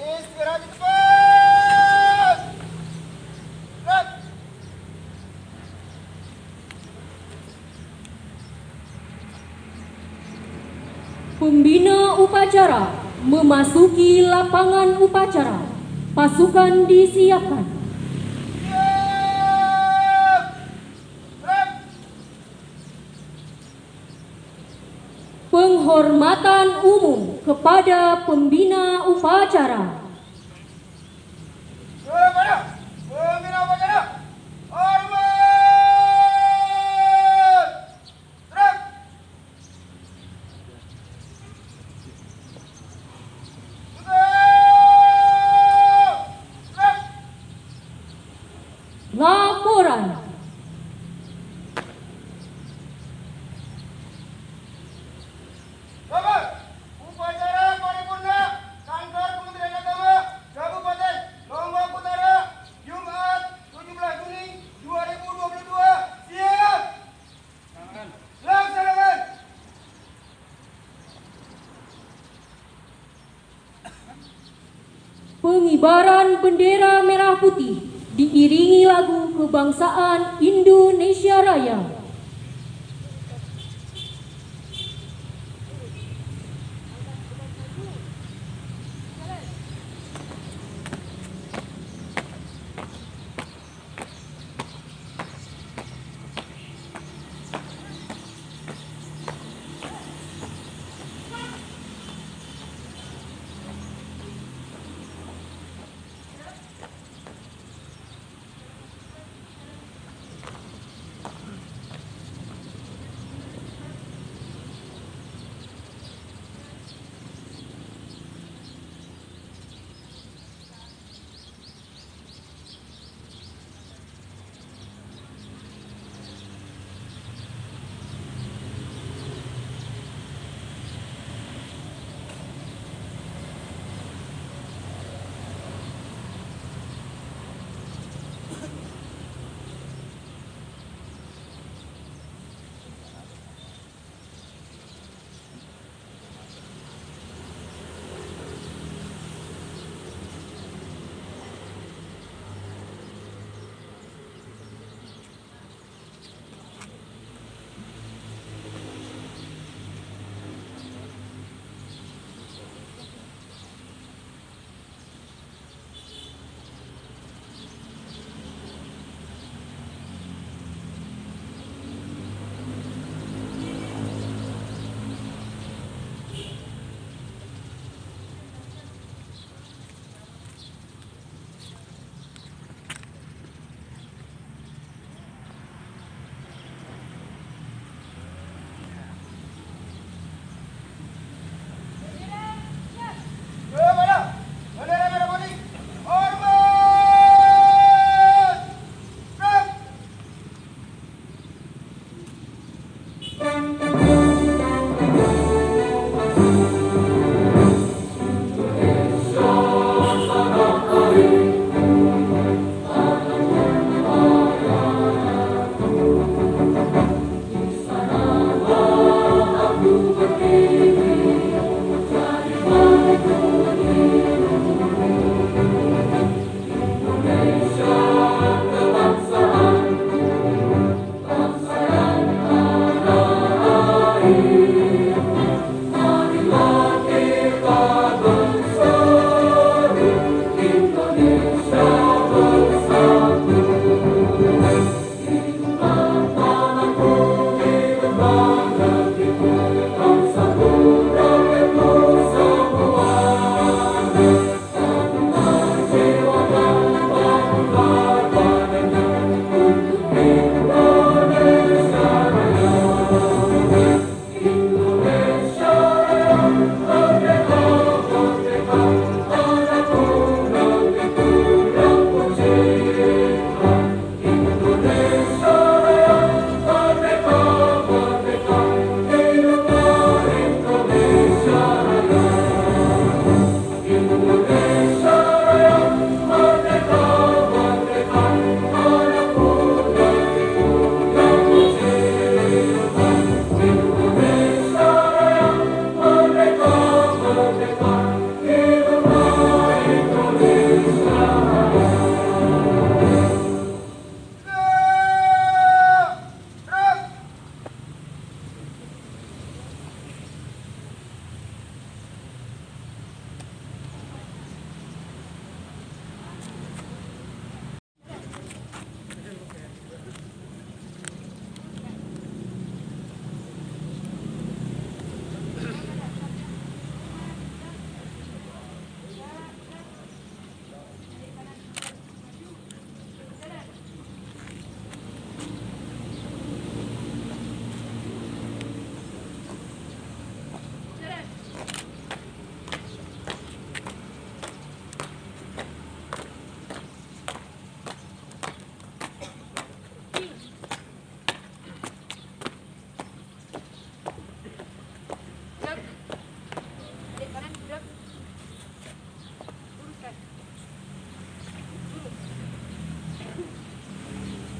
Istirahat di tempat. Gerak. Pembina upacara memasuki lapangan upacara. Pasukan disiapkan. Siap. Gerak. Penghormatan umum kepada pembina upacara. Kepada pembina upacara. Hormat. Gerak. Gerak. Laporan. Bapak, upacara paripurna kantor Kementerian Agama Kabupaten Lombok Utara Jumat 17 Juni 2022 siap. Laksanakan. Pengibaran bendera merah putih diiringi lagu kebangsaan Indonesia Raya.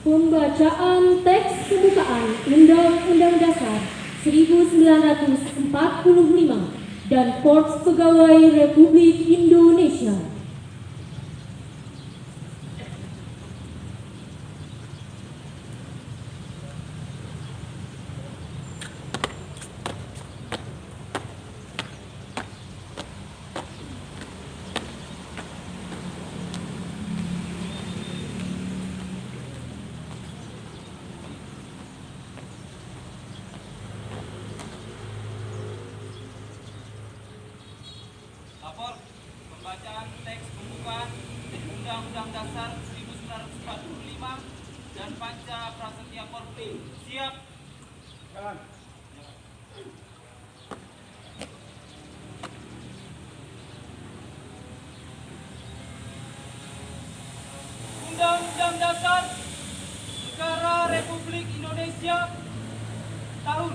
Pembacaan teks pembukaan Undang-Undang Dasar 1945 dan Korps Pegawai Republik Indonesia. Lapor pembacaan teks pembukaan Undang-Undang Dasar 1945 dan Panca Prasetya Korpi. Siap. Jalan. Undang-Undang Dasar Negara Republik Indonesia tahun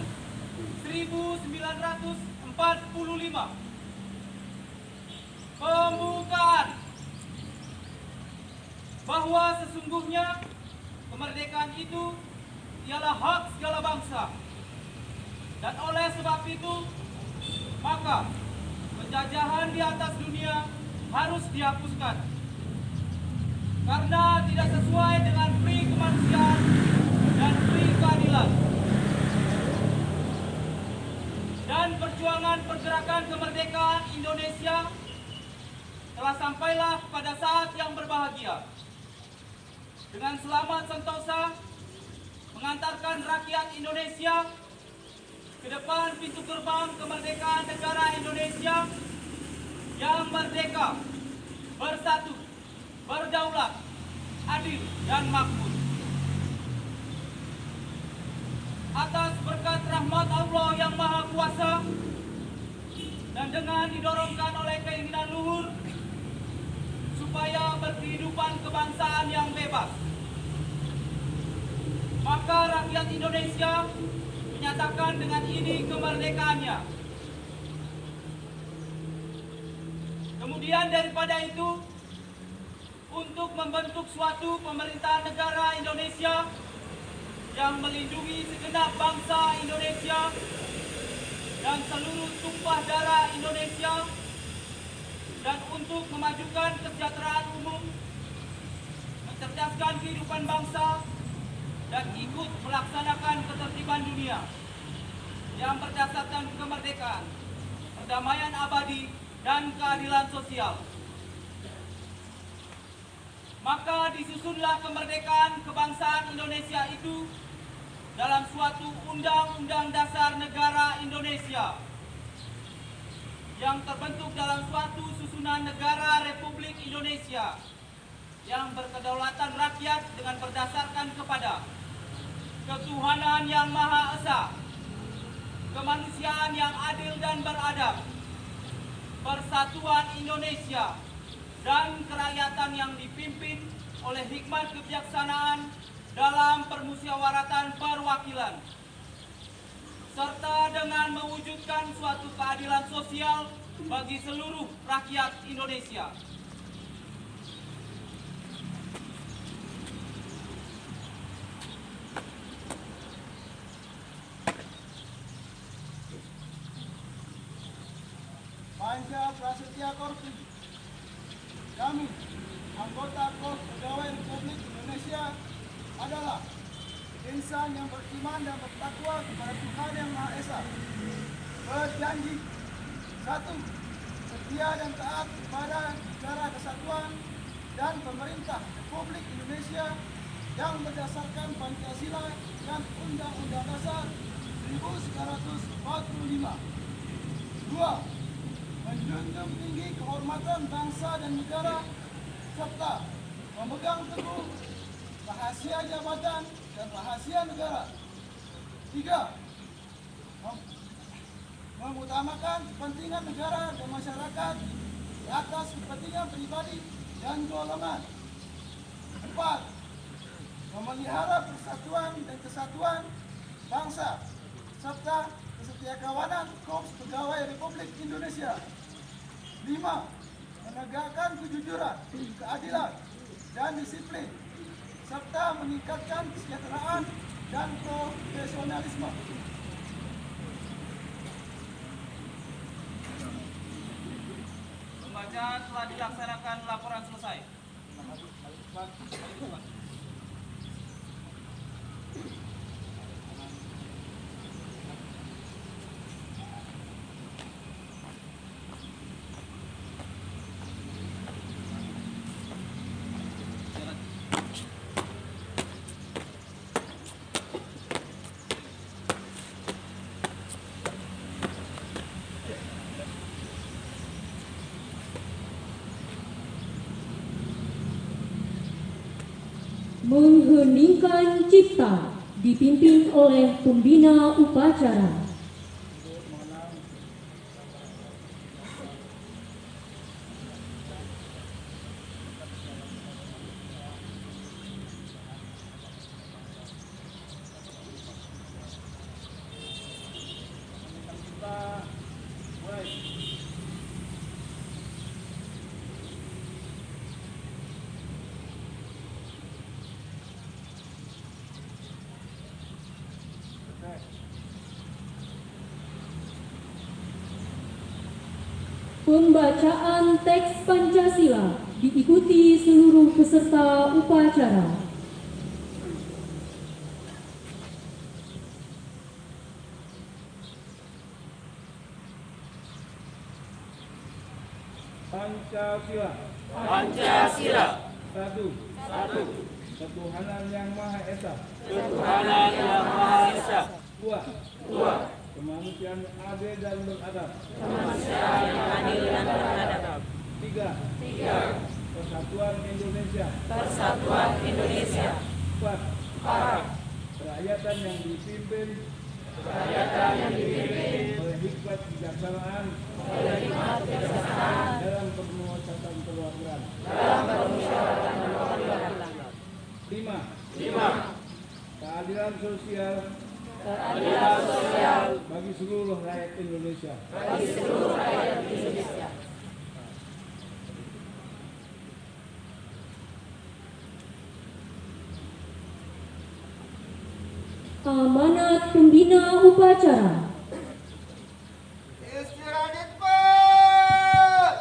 1945. Pembukaan. Bahwa sesungguhnya kemerdekaan itu ialah hak segala bangsa. Dan oleh sebab itu, maka penjajahan di atas dunia harus dihapuskan. Karena tidak sesuai dengan pri kemanusiaan dan pri keadilan. Dan perjuangan pergerakan kemerdekaan Indonesia telah sampailah pada saat yang berbahagia. Dengan selamat sentosa mengantarkan rakyat Indonesia ke depan pintu gerbang kemerdekaan negara Indonesia yang merdeka, bersatu, berdaulat, adil, dan makmur. Atas berkat rahmat Allah yang Maha Kuasa dan dengan didorongkan oleh keinginan luhur supaya berkehidupan kebangsaan yang bebas, maka rakyat Indonesia menyatakan dengan ini kemerdekaannya. Kemudian daripada itu, untuk membentuk suatu pemerintahan negara Indonesia yang melindungi segenap bangsa Indonesia dan seluruh tumpah darah Indonesia, dan untuk memajukan kesejahteraan umum, mencerdaskan kehidupan bangsa, dan ikut melaksanakan ketertiban dunia yang berdasarkan kemerdekaan, perdamaian abadi, dan keadilan sosial. Maka disusunlah kemerdekaan kebangsaan Indonesia itu dalam suatu Undang-Undang Dasar Negara Indonesia yang terbentuk dalam suatu susunan negara Republik Indonesia yang berkedaulatan rakyat dengan berdasarkan kepada ketuhanan yang Maha Esa, kemanusiaan yang adil dan beradab, persatuan Indonesia, dan kerakyatan yang dipimpin oleh hikmat kebijaksanaan dalam permusyawaratan perwakilan, serta dengan mewujudkan suatu keadilan sosial bagi seluruh rakyat Indonesia. Panca Prasetya Korpi. Kami, anggota Korps Pegawai Republik Indonesia, adalah insan yang beriman dan bertakwa kepada Tuhan Yang Maha Esa. Berjanji, 1. Setia dan taat kepada Negara Kesatuan dan Pemerintah Republik Indonesia yang berdasarkan Pancasila dan Undang-Undang Dasar 1945. 2. Menjunjung tinggi kehormatan bangsa dan negara serta memegang teguh rahasia jabatan dan rahasia negara. 3. Mengutamakan kepentingan negara dan masyarakat di atas kepentingan pribadi dan golongan. 4. Memelihara persatuan dan kesatuan bangsa serta kesetiakawanan Korps Pegawai Republik Indonesia. 5. Menegakkan kejujuran, keadilan, dan disiplin serta meningkatkan kesejahteraan dan profesionalisme. Pembacaan telah dilaksanakan, laporan selesai. Mengheningkan cipta dipimpin oleh pembina upacara. Pembacaan teks Pancasila diikuti seluruh peserta upacara. Pancasila. Pancasila. Satu. Satu. Ketuhanan yang Maha Esa. Ketuhanan yang Maha Esa. Dua. Dua. Kemanusiaan adil dan beradab. Kemanusiaan yang adil dan beradab. Tiga. Tiga. Persatuan Indonesia. Persatuan Indonesia. Empat. Empat. Kerakyatan yang dipimpin Kerakyatan yang dipimpin oleh hikmat kebijaksanaan oleh hikmat kebijaksanaan dalam permusyawaratan keluargaan. dalam permusyawaratan keluarga. Lima. Lima. Keadilan sosial Keadilan sosial bagi seluruh rakyat Indonesia. bagi seluruh rakyat Indonesia. Amanat pembina upacara. Istirahat Pak.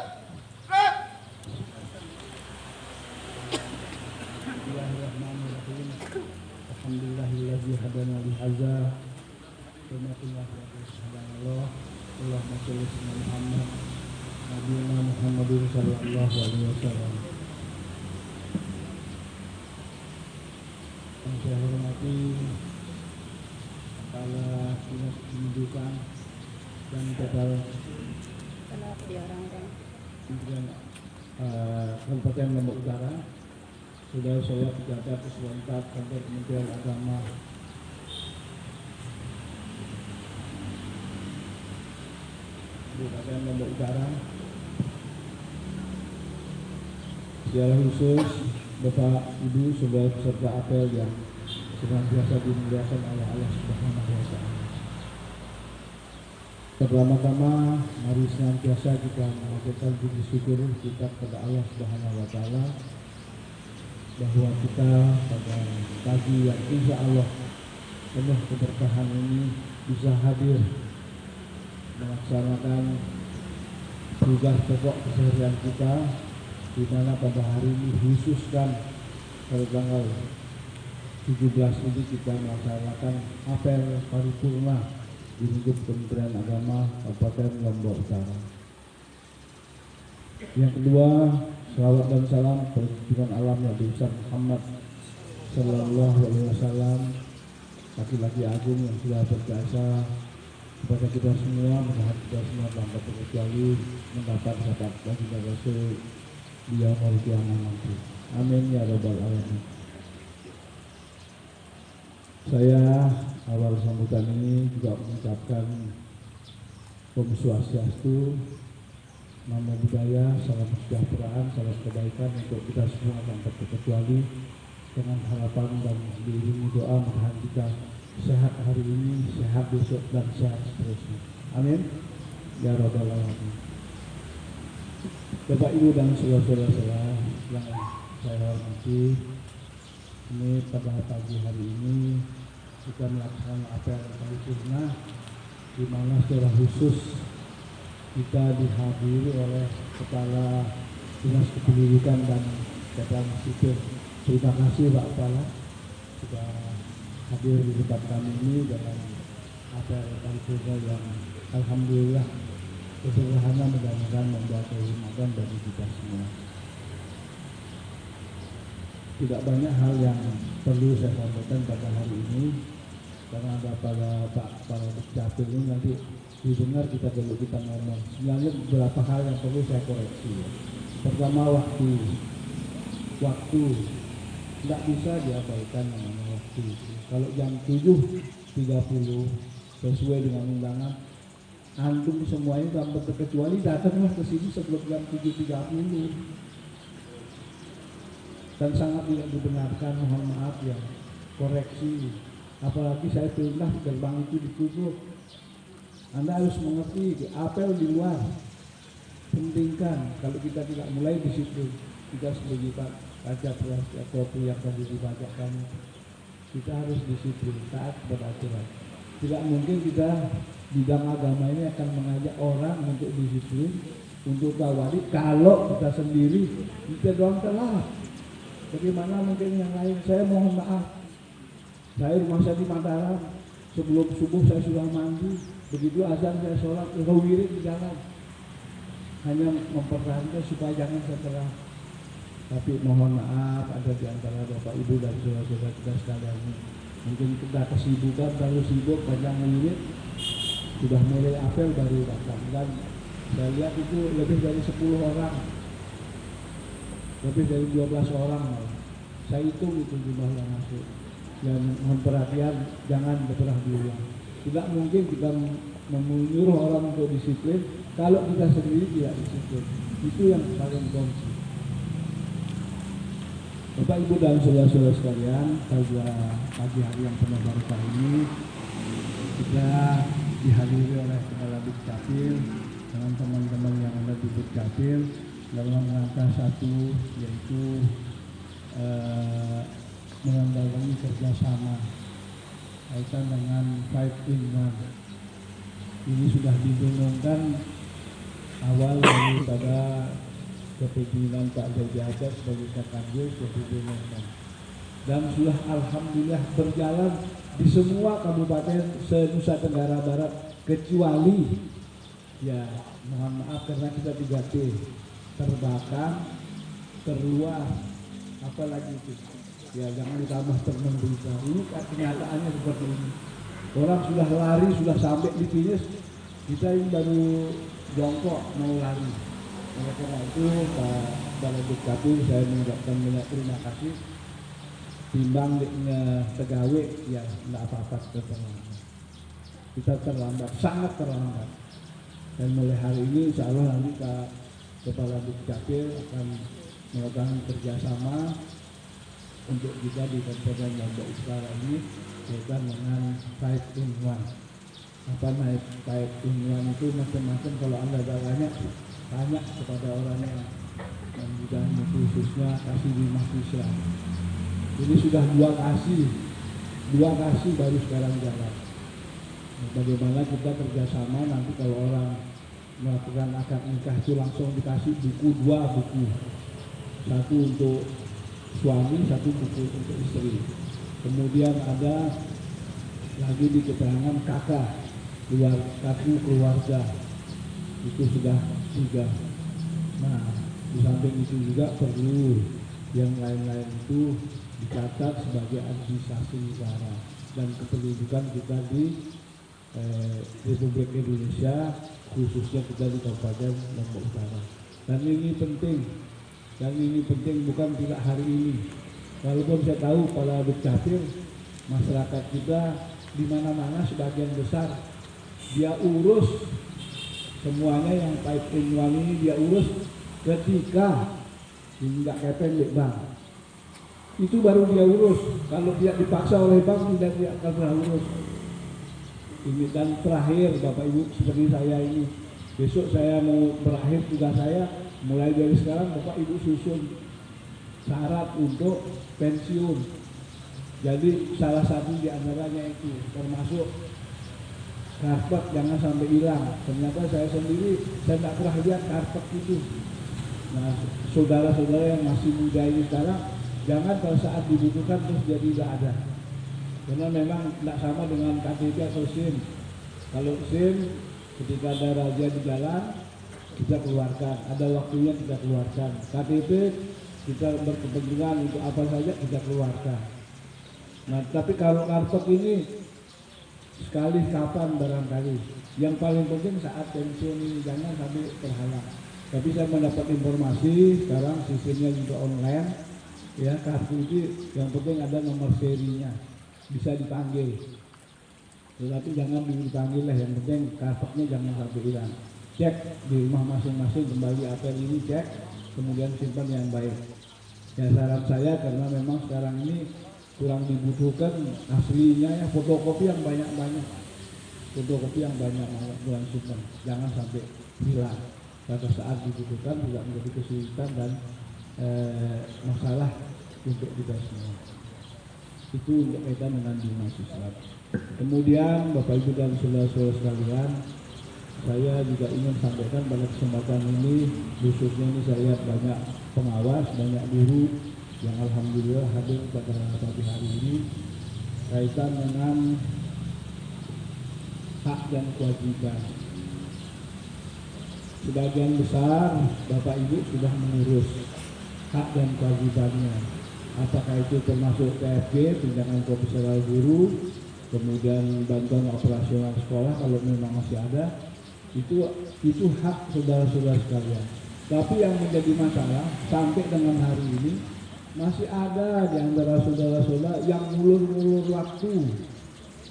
Bismillahirrahmanirrahim. Alhamdulillahilladzi hadana li hadza. Subhanallah. Allahumma shalli ala Muhammad. Nabiyina Muhammadin sallallahu alaihi wasallam. Yang saya hormati Kepala Dinas Pendidikan dan Kepala Kementerian Kabupaten Lombok Utara, saudara-saudara pejabat serentak kantor Kementerian Agama, Kabupaten Lombok Utara, secara khusus Bapak Ibu saudara peserta apel yang senantiasa dimuliakan oleh Allah Subhanahu wa Ta'ala. Pertama-tama mari senantiasa kita mengaturkan puji syukur kita kepada Allah Subhanahu wa Ta'ala bahwa kita pada pagi yang insya Allah penuh keberkahan ini bisa hadir melaksanakan tugas pokok keseharian kita, di mana pada hari ini khususkan pada tanggal 17 ini kita melaksanakan apel paripurna di lingkup Kementerian Agama Kabupaten Lombok Utara. Yang kedua, selawat dan salam pada junjungan alam yang besar Muhammad Sallallahu Alaihi Wasallam, laki-laki agung yang sudah berjasa kepada kita semua, mudah-mudahan kita semua tanpa terkecuali mendapat syafaat baginda Rasul di yaumul qiyamah nanti. Amin ya rabbal alamin. Saya awal sambutan ini juga mengucapkan Om Swastiastu, Namo Buddhaya, salam kesejahteraan, salam kebaikan untuk kita semua tanpa terkecuali, dengan harapan dan diiringi doa mudah kita sehat hari ini, sehat besok dan sehat seterusnya. Amin ya rabbal alamin. Bapak Ibu dan saudara-saudara yang saya hormati, Ini pada pagi hari ini kita melaksanakan apel paripurna, di mana secara khusus kita dihadiri oleh Kepala Dinas Kependudukan dan Catatan Sipil. Terima kasih Pak Kepala sudah hadir di tempat kami ini dalam apel paripurna yang alhamdulillah sederhana, mudah-mudahan membawa kehormatan bagi kita semua. Tidak banyak hal yang perlu saya sampaikan pada hari ini karena ada Pak Kepala Dukcapil ini nanti didengar kita dulu kita ngomong. Sebenarnya beberapa hal yang perlu saya koreksi. Pertama, waktu tidak bisa diabaikan namanya waktu. Kalau jam 7.30 sesuai dengan undangan, antum semuanya tanpa terkecuali datanglah ke sini sebelum jam 7.30. Dan sangat tidak dibenarkan, mohon maaf ya, koreksi. Apalagi saya perintah gerbang itu ditutup. Anda harus mengerti, apel di luar pentingkan. Kalau kita tidak mulai di situ, kita sebagai kaca plastik atau yang tadi dibacakan, kita harus disiplin, taat kepada aturan. Tidak mungkin kita bidang agama ini akan mengajak orang untuk disiplin, untuk tawari, kalau kita sendiri kita doang telat. Bagaimana mungkin yang lain? Saya mohon maaf. Saya rumah saya di Mataram. Sebelum subuh saya sudah mandi. Begitu azan saya sholat, wirid di jalan. Hanya mempertahankan supaya jangan setelah. Tapi mohon maaf, ada di antara Bapak Ibu dan saudara-saudara kita sekalian. Mungkin kita kesibukan, terlalu sibuk, panjang wirid. Sudah mulai apel baru datang. Dan saya lihat itu lebih dari 10 orang. Lebih dari 12 orang malah. Saya hitung itu jumlah yang masuk. Dan mohon perhatian, jangan berperah duluan. Tidak mungkin kita menyuruh orang untuk disiplin kalau kita sendiri tidak disiplin. Itu yang paling kunci. Bapak Ibu dan saudara-saudara sekalian, pada pagi hari yang penuh barokah ini kita dihadiri oleh Kepala Dukcapil dengan teman-teman yang ada di Dukcapil dalam rangka satu, yaitu menanggapi kerjasama kaitan dengan 5-in-1. Ini sudah didengungkan awal daripada kepemimpinan Pak Zaidi Adat sebagai Sekadil, sudah didengungkan dan sudah alhamdulillah berjalan di semua kabupaten se-Nusa Tenggara Barat kecuali ya mohon maaf karena kita 3T, terbakar, terluar, apalagi itu ya jangan ditambah termenderita. Ini kenyataannya seperti ini. Orang sudah lari, sudah sampai di finish, kita ini baru jongkok mau lari. Oleh karena itu Pak Kepala Dukcapil saya mengucapkan banyak terima kasih. Timbang tegawe ya tidak apa-apa kita terlambat, sangat terlambat. Dan mulai hari ini insya Allah nanti Pak Kepala Dukcapil akan melakukan kerjasama untuk kita di Kabupaten Lombok Utara ini berkaitan dengan 5-in-1. Apa 5-in-1 itu macam-macam. Kalau Anda tanya kepada orang yang bidang khususnya kasih di mahasiswa. Ini sudah dua kasih baru sekarang jalan. Bagaimana kita kerjasama nanti kalau orang melakukan akad nikah itu langsung dikasih dua buku. Satu untuk suami, satu buku untuk istri. Kemudian ada lagi di keterangan kakak, kartu keluarga. Itu sudah 3. Nah, di samping itu juga perlu yang lain-lain itu dicatat sebagai administrasi negara dan kependudukan kita di Republik Indonesia, khususnya kita di Kabupaten Lombok Utara. Dan ini penting bukan tidak hari ini. Walaupun saya tahu Kepala Dukcapil, masyarakat kita di mana-mana sebagian besar dia urus semuanya yang 5-in-1 ini dia urus ketika tidak kepeng di bank. Itu baru dia urus. Kalau dia dipaksa oleh bank tidak dia akan pernah urus. Ini dan terakhir Bapak Ibu seperti saya ini, besok saya mau berakhir tugas saya, mulai dari sekarang Bapak Ibu susun syarat untuk pensiun. Jadi salah satu di antaranya itu termasuk karpet jangan sampai hilang. Ternyata saya sendiri saya tidak pernah lihat karpet itu. Nah, saudara-saudara yang masih muda ini sekarang jangan pada saat dibutuhkan terus dia tidak ada. Karena memang tidak sama dengan KTP atau SIM. Kalau SIM ketika ada razia di jalan kita keluarkan, ada waktunya kita keluarkan. KTP kita berkepentingan untuk apa saja kita keluarkan. Nah, tapi kalau karpet ini sekali kapan barangkali. Yang paling penting saat pensiun ini jangan sampai terhalang. Tapi saya mendapat informasi sekarang sistemnya juga online. Ya, kartu itu yang penting ada nomor serinya, bisa dipanggil. Tetapi jangan dipanggil lah, yang penting karpetnya jangan sampai hilang. Cek di rumah masing-masing kembali apel ini, cek, kemudian simpan yang baik. Ya, saran saya karena memang sekarang ini kurang dibutuhkan aslinya ya, fotokopi yang banyak-banyak, kurang simpan, jangan sampai hilang. Pada saat dibutuhkan tidak menjadi kesulitan dan masalah untuk kita semua. Itu untuk kaitan dengan dinas Islam. Kemudian Bapak Ibu dan saudara-saudara sekalian, saya juga ingin sampaikan pada kesempatan ini, khususnya ini saya lihat banyak pengawas, banyak guru yang alhamdulillah hadir pada pagi hari ini kaitan dengan hak dan kewajiban. Sebagian besar Bapak Ibu sudah mengurus hak dan kewajibannya. Apakah itu termasuk TFG, tunjangan profesional guru, kemudian bantuan operasional sekolah kalau memang masih ada, itu hak saudara-saudara sekalian. Tapi yang menjadi masalah sampai dengan hari ini masih ada di antara saudara-saudara yang ngulur-ngulur waktu,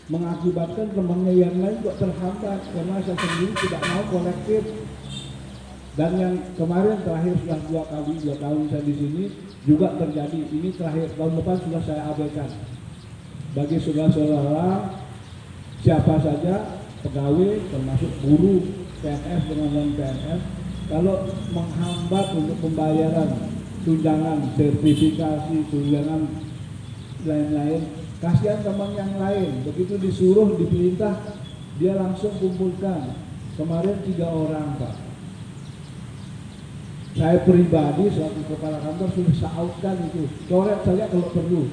mengakibatkan temannya yang lain kok terhambat karena saya sendiri tidak mau kolektif. Dan yang kemarin terakhir sudah 2 tahun saya di sini juga terjadi. Ini terakhir, tahun depan sudah saya abaikan. Bagi saudara-saudara siapa saja pegawai termasuk guru, PNS dengan non PNS, kalau menghambat untuk pembayaran tunjangan, sertifikasi, tunjangan lain-lain, kasihan teman yang lain. Begitu disuruh, diperintah, dia langsung kumpulkan. Kemarin 3 orang, Pak. Saya pribadi selaku kepala kantor sudah sautkan itu. Coret saja kalau perlu.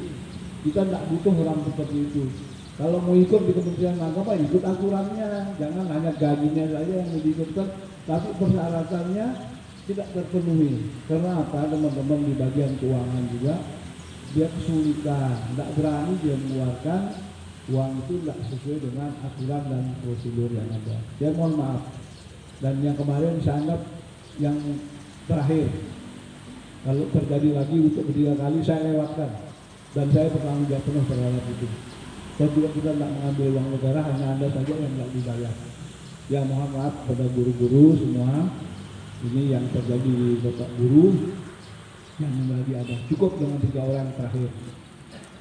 Kita tidak butuh orang seperti itu. Kalau mau ikut di Kementerian Agama, ikut aturannya. Jangan hanya gajinya saja yang diikutkan, tapi persyaratannya tidak terpenuhi. Karena apa? Teman-teman di bagian keuangan juga dia kesulitan, tidak berani dia mengeluarkan uang itu tidak sesuai dengan aturan dan prosedur yang ada. Saya mohon maaf. Dan yang kemarin saya anggap yang terakhir, kalau terjadi lagi untuk ketiga kali saya lewatkan dan saya bertanggung jawab penuh terhadap itu. Dan juga kita tidak mengambil uang negara, hanya Anda saja yang tidak dibayar. Ya mohon maaf pada guru-guru semua, ini yang terjadi di Bapak Guru yang lagi ada. Cukup dengan 3 orang terakhir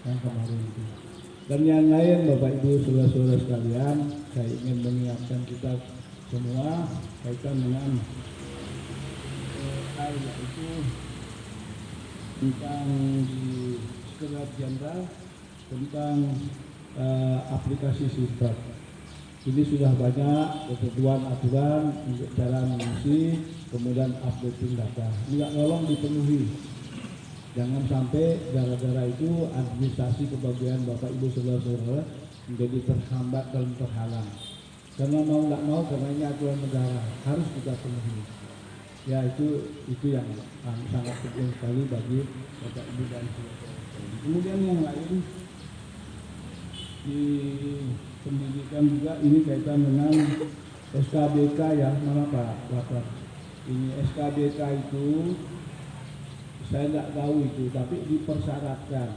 yang kemarin itu. Dan yang lain Bapak Ibu saudara-saudara sekalian, saya ingin mengingatkan kita semua kaitan dengan yaitu tentang di Sekretariat Jenderal tentang aplikasi Siber. Ini sudah banyak ketentuan aturan untuk cara mengisi, kemudian updating data. Tidak tolong dipenuhi. Jangan sampai gara-gara itu administrasi kebagian Bapak Ibu saudara-saudara menjadi terhambat dan terhalang. Karena mau nggak mau, karena ini aturan negara harus kita penuhi. Ya itu yang sangat penting sekali bagi Bapak Ibu dan saudara. Kemudian yang lain di pendidikan juga ini kaitan dengan SKBK ya, mana Pak Bapak? Ini SKBK itu saya tidak tahu itu, tapi dipersyaratkan.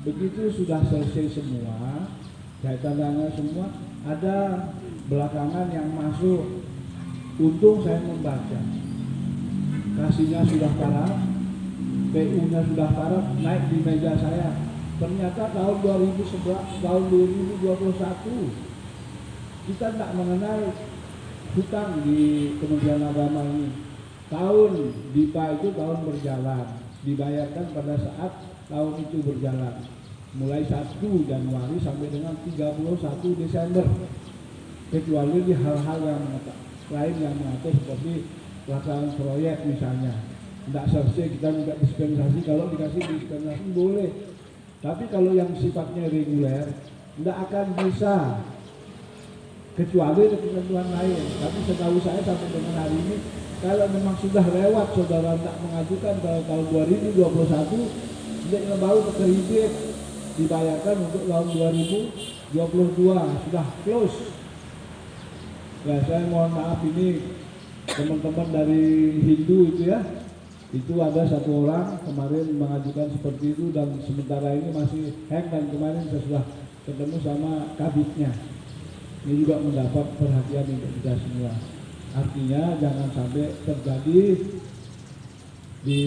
Begitu sudah selesai semua, kaitan dengan semua, ada belakangan yang masuk. Untung saya membaca. Kasihnya sudah parah, PU-nya sudah parah, naik di meja saya. Ternyata tahun 2021 kita tidak mengenal hutang di Kementerian Agama ini. Tahun DIPA itu tahun berjalan, dibayarkan pada saat tahun itu berjalan. mulai 1 Januari sampai dengan 31 Desember, kecuali di hal-hal yang lain yang mengatur seperti pelaksanaan proyek misalnya. Tidak selesai kita minta dispensasi, kalau dikasih dispensasi boleh. Tapi kalau yang sifatnya reguler tidak akan bisa, kecuali ada ketentuan lain. Tapi setahu saya sampai dengan hari ini, kalau memang sudah lewat saudara tidak mengajukan pada tahun 2021, tidak baru kredit dibayarkan untuk tahun 2022 sudah close. Ya, saya mohon maaf ini teman-teman dari Hindu itu ya, itu ada 1 orang kemarin mengajukan seperti itu dan sementara ini masih hang, dan kemarin saya sudah ketemu sama kabitnya. Ini juga mendapat perhatian untuk kita semua. Artinya jangan sampai terjadi di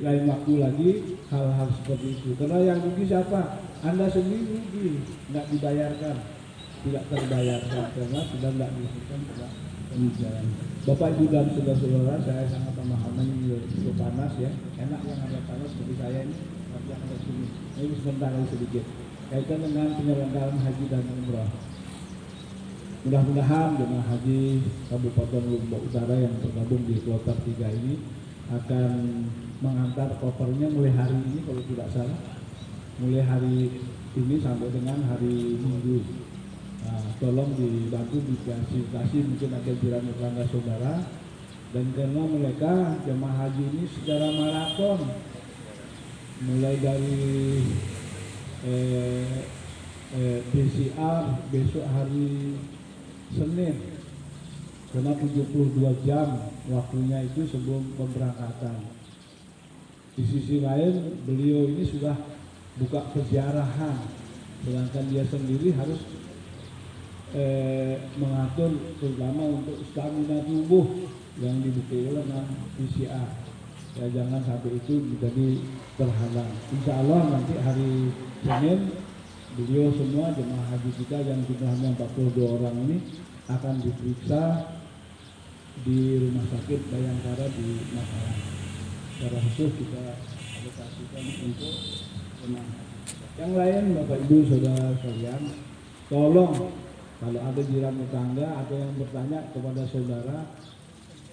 lain waktu lagi hal-hal seperti itu. Karena yang rugi siapa? Anda sendiri rugi, nggak dibayarkan, tidak terbayarkan karena sudah tidak dilakukan pembicaraan. Bapak Ibu dan saudara-saudara, saya sangat memahami itu panas ya, enak yang ada panas seperti saya ini, yang ada sini. Ini sebentar lagi sedikit kaitan dengan penyelenggaraan haji dan umrah. Mudah-mudahan jemaah haji Kabupaten Lombok Utara yang tergabung di kloter 3 ini akan mengantar kopernya mulai hari ini kalau tidak salah, mulai hari ini sampai dengan hari Minggu. Nah, tolong dibantu difasilitasi, mungkin ada jiran tetangga saudara, dan karena mereka jemaah haji ini secara maraton mulai dari PCR besok hari Senin, karena 72 jam waktunya itu sebelum pemberangkatan. Di sisi lain beliau ini sudah buka peziarahan, sedangkan dia sendiri harus mengatur terutama untuk stamina tubuh yang dibuktikan dengan PCR. Ya, jangan sampai itu menjadi terhalang. Insya Allah nanti hari Senin beliau semua jemaah haji kita yang jumlahnya 42 orang ini akan diperiksa di Rumah Sakit Bayangkara di Mataram. Secara khusus kita alokasikan untuk jemaah. Yang lain Bapak Ibu Saudara sekalian, tolong kalau ada jiran tetangga atau yang bertanya kepada saudara,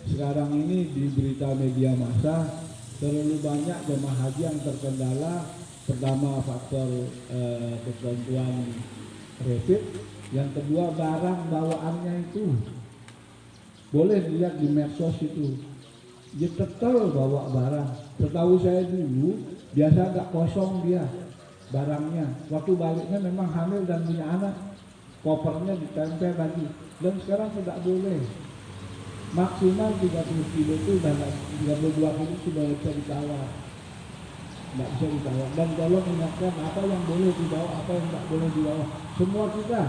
sekarang ini di berita media massa terlalu banyak jemaah haji yang terkendala. Pertama faktor ketentuan rapid, yang kedua barang bawaannya itu boleh dilihat di medsos itu dia tetel bawa barang. Setahu saya dulu biasa agak kosong dia barangnya, waktu baliknya memang hamil dan punya anak, kopernya ditempel lagi, dan sekarang tidak boleh. Maksimal 30 kilo itu dan 32 kilo sudah bisa ditawar, tidak bisa ditawar. Dan tolong ingatkan apa yang boleh dibawa, apa yang tidak boleh dibawa. Semua kita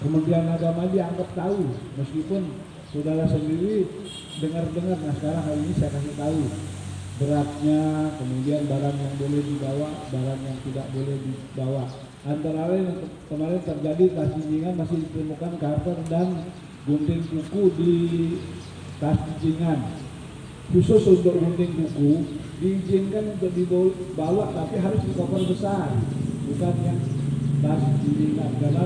Kementerian Agama dianggap tahu, meskipun saudara sendiri dengar-dengar. Nah sekarang hari ini saya kasih tahu beratnya, kemudian barang yang boleh dibawa, barang yang tidak boleh dibawa. Antara lain kemarin terjadi tas jinjingan masih ditemukan karper dan gunting kuku di tas jinjingan. Khusus untuk gunting kuku diizinkan untuk dibawa, tapi harus di koper besar, bukan yang tas jinjingan. Karena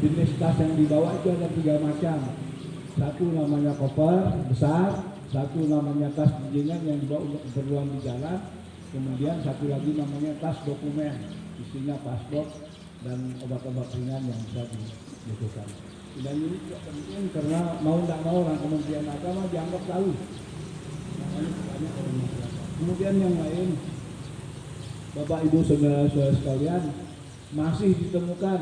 jenis tas yang dibawa itu ada 3 macam. Satu namanya koper besar, satu namanya tas jinjingan yang dibawa untuk keperluan di jalan, kemudian satu lagi namanya tas dokumen, isinya paspor dan obat-obat ringan yang bisa dibutuhkan. Dan ini juga penting karena mau tidak mau orang Kementerian Agama dianggap tahu. Kemudian yang lain, Bapak Ibu Saudara-saudara sekalian, masih ditemukan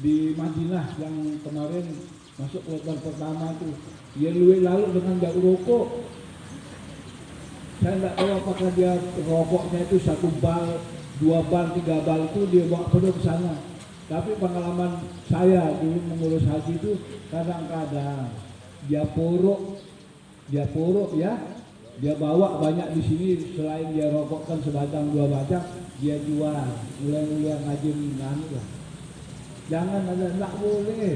di Madinah yang kemarin masuk kloter pertama itu, dia lalu dengan bau rokok. Saya tidak tahu apakah dia rokoknya itu 1 bal, 2 bal, 3 bal itu dia bawa penuh ke sana. Tapi pengalaman saya dulu mengurus haji itu kadang-kadang dia porok ya, dia bawa banyak di sini, selain dia rokokkan sebatang 2 batang, dia jual, mulai ngaji nganut lah. Jangan ada, tidak boleh.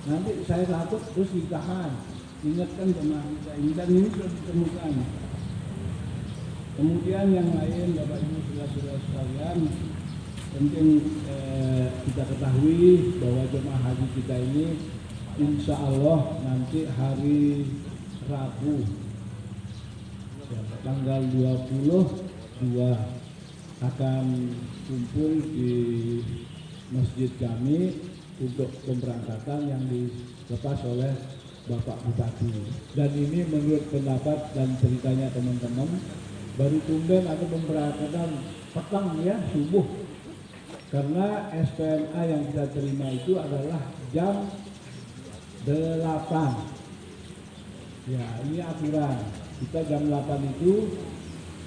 Nanti saya takut terus ditahan. Ingatkan jemaah kita ini, dan ini sudah ditemukan. Kemudian yang lain Bapak Ibu saudara sekalian, penting kita ketahui bahwa jemaah haji kita ini insya Allah nanti hari Rabu tanggal 22 akan kumpul di Masjid Jami untuk pemberangkatan yang dilepas oleh Bapak Bupati. Dan ini menurut pendapat dan ceritanya teman-teman, baru tumben ada pemberangkatan petang ya, subuh. Karena SPNA yang kita terima itu adalah jam 8. Ya, ini aturan. Kita jam 8 itu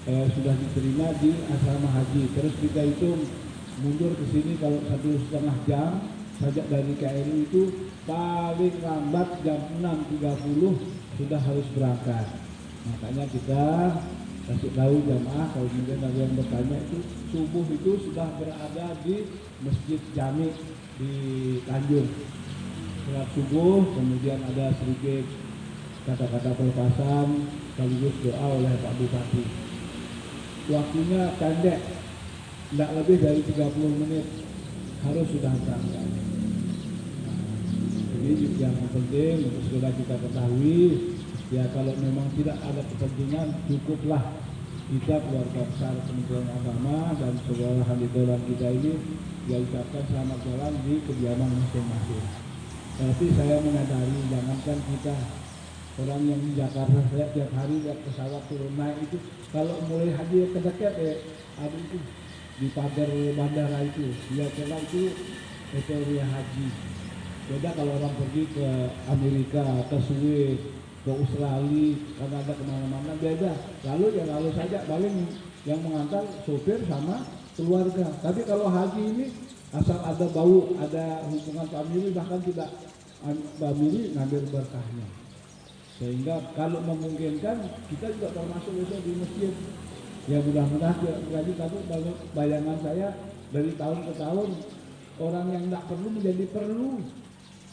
sudah diterima di asrama haji. Terus kita hitung mundur ke sini kalau 1,5 jam sajak dari KRI itu paling lambat jam 6.30 sudah harus berangkat. Makanya kita kasih tahu jamaah kalau mungkin ada yang bertanya itu subuh itu sudah berada di Masjid Jami di Tanjung. Sholat subuh, kemudian ada sedikit kata-kata pelepasan sekaligus doa oleh Pak Bupati. Waktunya pendek, tidak lebih dari 30 menit harus sudah berangkat. Jadi yang penting untuk segera kita ketahui, ya kalau memang tidak ada kepentingan cukuplah kita keluarga besar Kementerian Agama dan saudara handitolan kita ini diucapkan selamat jalan di kediaman masing-masing. Tapi saya menyadari jangankan kita orang yang di Jakarta saya tiap hari lihat pesawat turun naik itu kalau mulai haji ke dekat ada itu di pagar bandara itu dia kira itu euforia haji. Beda kalau orang pergi ke Amerika, ke Swiss, ke Australia, Kanada, kemana-mana beda. Lalu ya lalu saja paling yang mengantar sopir sama keluarga. Tapi kalau haji ini asal ada bau, ada hubungan famili bahkan tidak famili ngambil berkahnya. Sehingga kalau memungkinkan kita juga termasuk besok di masjid. Ya mudah-mudahan jadi tapi bayangan saya dari tahun ke tahun orang yang tidak perlu menjadi perlu.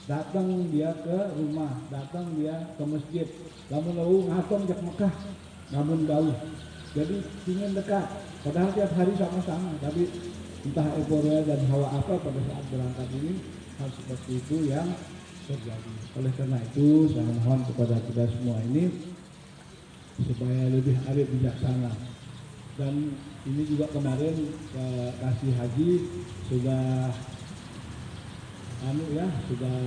Datang dia ke rumah, datang dia ke masjid. Namun lalu ngaton jak Mekah, namun bau. Jadi ingin dekat. Padahal tiap hari sama-sama. Tapi entah euforia dan hawa apa pada saat berangkat ini hal seperti itu yang terjadi. Oleh karena itu saya mohon kepada kita semua ini supaya lebih arif bijaksana. Dan ini juga kemarin kasih haji sudah sudah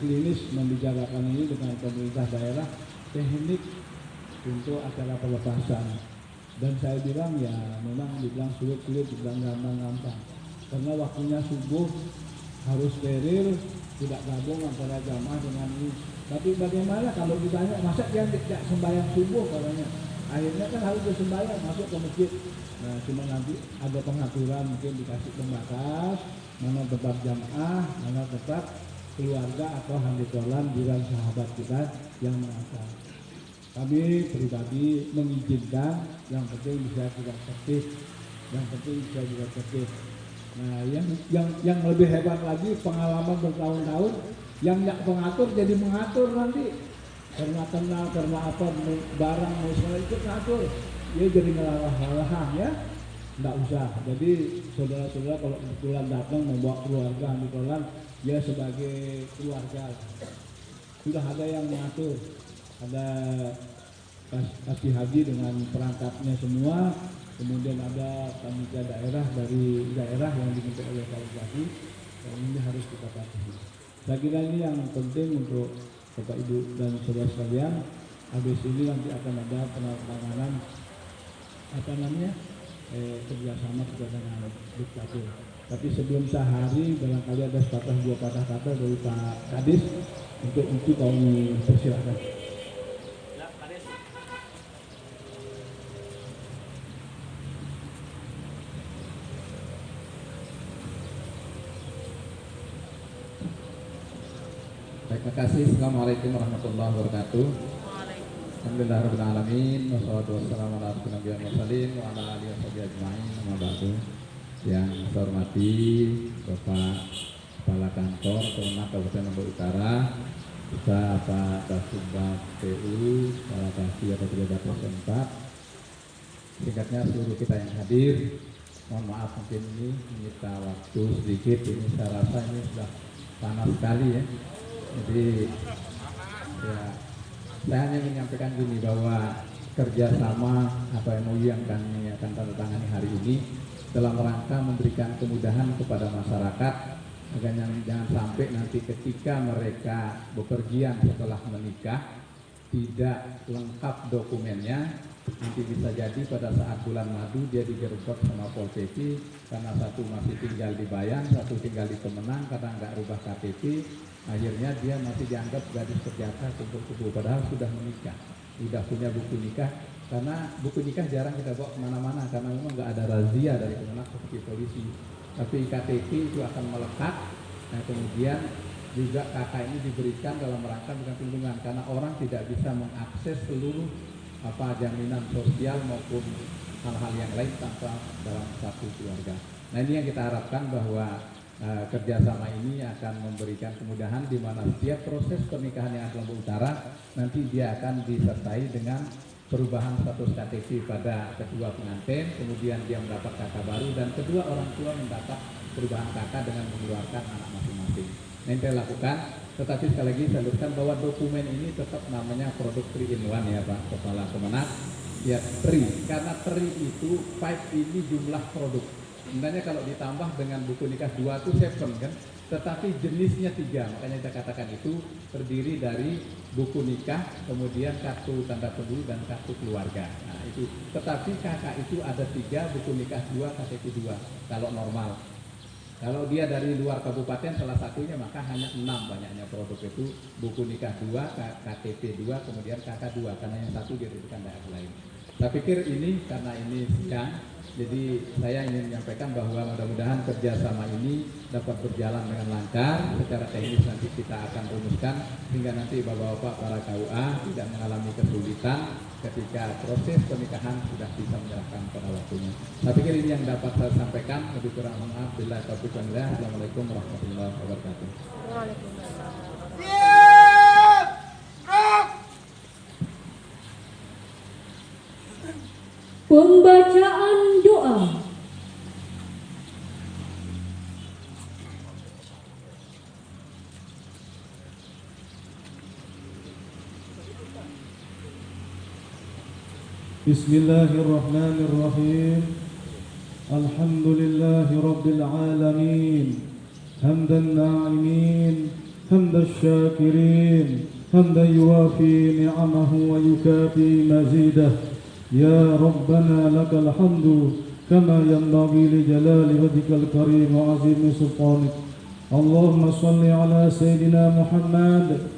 klinis membicarakan ini dengan pemerintah daerah teknik untuk acara pelepasan. Dan saya bilang ya memang dibilang sulit-sulit, dibilang gampang-gampang. Karena waktunya subuh harus steril, tidak gabung antara jamaah dengan ini. Tapi bagaimana kalau ditanya masa dia tidak sembahyang subuh katanya? Akhirnya kan harus sembahyang masuk ke masjid. Nah cuma nanti ada pengaturan mungkin dikasih pembatas mana tetap jamaah, mana tetap keluarga atau handitolan jiran sahabat kita yang mengantar. Kami pribadi mengizinkan, yang penting bisa juga tertib, yang penting bisa juga tertib. Nah, yang lebih hebat lagi pengalaman bertahun-tahun, yang nggak pengatur jadi mengatur nanti. Karena kenal, karena apa barang mau semua ikut ngatur, dia jadi ngelalah-lalah ya. Nggak usah. Jadi saudara-saudara kalau kebetulan datang membawa keluarga handitolan, dia sebagai keluarga sudah ada yang mengatur. Ada kasih haji dengan perangkatnya semua, kemudian ada panitia daerah dari daerah yang dibentuk oleh Pak Bupati, dan ini harus kita patuhi. Saya kira ini yang penting untuk Bapak Ibu dan saudara sekalian. Habis ini nanti akan ada penanganan kerjasama kita dengan Dukcapil. Tapi sebelum sehari barangkali ada sepatah dua patah kata dari Pak Kadis untuk itu kami persilakan. Terima kasih. Assalamualaikum warahmatullahi wabarakatuh. Alhamdulillahirrahmanirrahim. Wassalatu wassalamu ala asyrofil mursalin wa ala alihi washabihi ajma'in. Amma ba'du. Yang saya hormati Bapak Kepala Kantor Kemenang Kabupaten Lombok Utara, Bapak Kasubag PU, Kepala Kasih atau pejabat setempat, singkatnya seluruh kita yang hadir, Mohon maaf mungkin ini menyita waktu sedikit, ini saya rasa ini sudah panas sekali ya. Jadi ya saya hanya menyampaikan gini bahwa kerjasama atau MOU yang kami akan tanda tangani hari ini dalam rangka memberikan kemudahan kepada masyarakat agar jangan sampai nanti ketika mereka bepergian setelah menikah tidak lengkap dokumennya, nanti bisa jadi pada saat bulan madu dia digerebek sama Pol PP karena satu masih tinggal di Bayan, satu tinggal di Kemenang karena nggak rubah KTP, akhirnya dia masih dianggap gadis perjaka kumpul-kumpul padahal sudah menikah, sudah punya buku nikah. Karena buku nikah jarang kita bawa kemana-mana karena memang nggak ada razia dari Kemenang seperti polisi, tapi KTP itu akan melekat. Nah kemudian juga kakak ini diberikan dalam rangka bukan perlindungan karena orang tidak bisa mengakses seluruh jaminan sosial maupun hal-hal yang lain tanpa dalam satu keluarga. Nah ini yang kita harapkan bahwa kerjasama ini akan memberikan kemudahan di mana setiap proses pernikahan yang ada di utara nanti dia akan disertai dengan perubahan status KTP pada kedua pengantin, kemudian dia mendapat kakak baru dan kedua orang tua mendapat perubahan kakak dengan mengeluarkan anak masing-masing. Nah ini kita lakukan. Tetapi sekali lagi saya luruskan bahwa dokumen ini tetap namanya produk 3-in-1 ya Pak Kepala Kemenang. Ya 3, karena 3 itu 5 ini jumlah produk. Sebenarnya kalau ditambah dengan buku nikah 2 itu 7 kan, tetapi jenisnya 3. Makanya kita katakan itu terdiri dari buku nikah, kemudian kartu tanda penduduk dan kartu keluarga. Nah itu. Tetapi kakak itu ada 3, buku nikah 2, KTP 2 kalau normal. Kalau dia dari luar kabupaten salah satunya maka hanya 6 banyaknya produk itu buku nikah 2, KTP 2, kemudian KK 2 karena yang satu diberikan daerah lain. Saya pikir ini karena ini siang, jadi saya ingin menyampaikan bahwa mudah-mudahan kerjasama ini dapat berjalan dengan lancar. Secara teknis nanti kita akan rumuskan sehingga nanti bapak-bapak para KUA tidak mengalami kesulitan ketika proses pernikahan sudah bisa menyerahkan pada waktunya. Saya pikir ini yang dapat saya sampaikan. Lebih kurang maaf. Bila taufiq wal hidayah. Assalamualaikum warahmatullahi wabarakatuh. Waalaikumsalam. Siap! Gerak! Pembacaan doa. Bismillahirrahmanirrahim. Alhamdulillahi Rabbil Alamin. Hamdan na'imin, hamdan syakirin, hamdan yuwafi ni'amahu wa yukafi mazidah. Ya Rabbana lakal hamdu kama yanbaghi li jalali wajhikal karim wa azimi sultanik. Allahumma salli ala Sayyidina Muhammad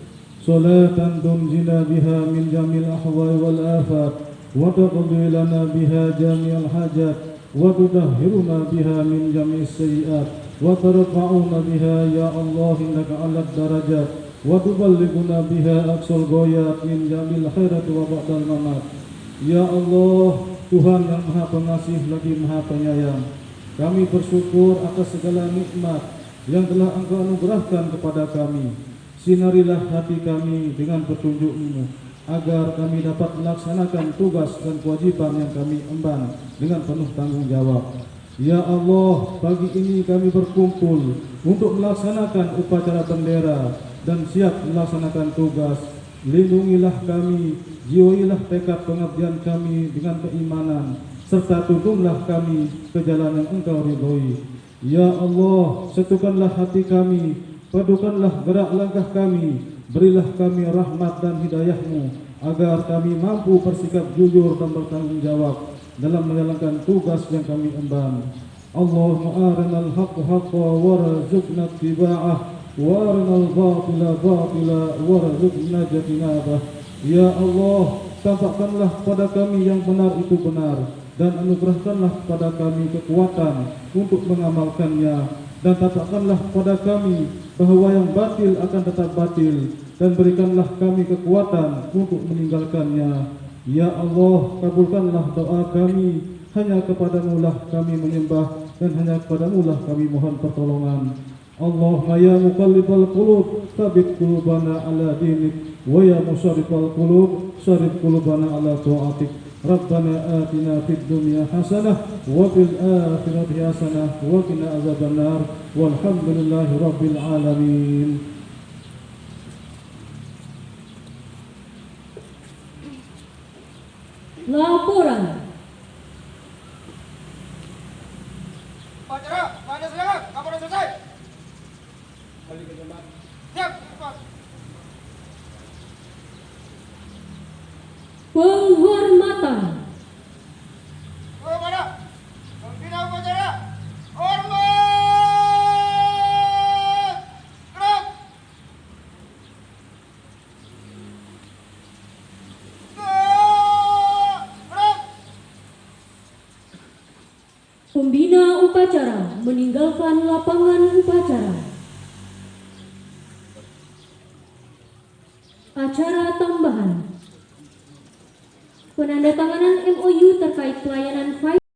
salatan tunjina biha min jamil ahwal wal afat وتقضي لنا بها جميع الحاجات وتطهرنا بها من جميع السيئات وترفعنا بها يا الله إنك على الدرجات وتبلغنا بها أقصى الغايات من جميع الخيرات وبعد الممات. Ya Allah, Tuhan yang Maha Pengasih lagi Maha Penyayang, kami bersyukur atas segala nikmat yang telah Engkau anugerahkan kepada kami. Sinarilah hati kami dengan petunjuk-Mu agar kami dapat melaksanakan tugas dan kewajiban yang kami emban dengan penuh tanggung jawab. Ya Allah, pagi ini kami berkumpul untuk melaksanakan upacara bendera dan siap melaksanakan tugas. Lindungilah kami, jiwailah tekad pengabdian kami dengan keimanan, serta tuntunlah kami ke jalan yang Engkau ridhoi. Ya Allah, satukanlah hati kami, padukanlah gerak langkah kami, berilah kami rahmat dan hidayah-Mu agar kami mampu bersikap jujur dan bertanggung jawab dalam menjalankan tugas yang kami emban. Allahumma arinal haqqa haqqa warzuqna ittiba'ah wa arinal batila batila warzuqna ijtinabah. Ya Allah, tampakkanlah kepada kami yang benar itu benar dan anugerahkanlah kepada kami kekuatan untuk mengamalkannya, dan tampakkanlah kepada kami bahwa yang batil akan tetap batil, dan berikanlah kami kekuatan untuk meninggalkannya. Ya Allah, kabulkanlah doa kami, hanya kepadamu lah kami menyembah dan hanya kepadamu lah kami mohon pertolongan. Allahumma ya muqallibal qulub, tsabbit qulubana ala dinik, wa ya musarrifal qulub, sarrif qulubana ala ta'atik. ربنا آتنا في الدنيا حسنة وفي الآخرة حسنة وقنا عذاب النار والحمد لله رب العالمين. Laporan. Upacara, pada silakan. Kapan sudah selesai? Siap, cepat. Penghormatan. Kepada pembina upacara, hormat. Gerak. Gerak. Pembina upacara meninggalkan lapangan upacara. Acara tambahan. Penandatanganan MOU terkait pelayanan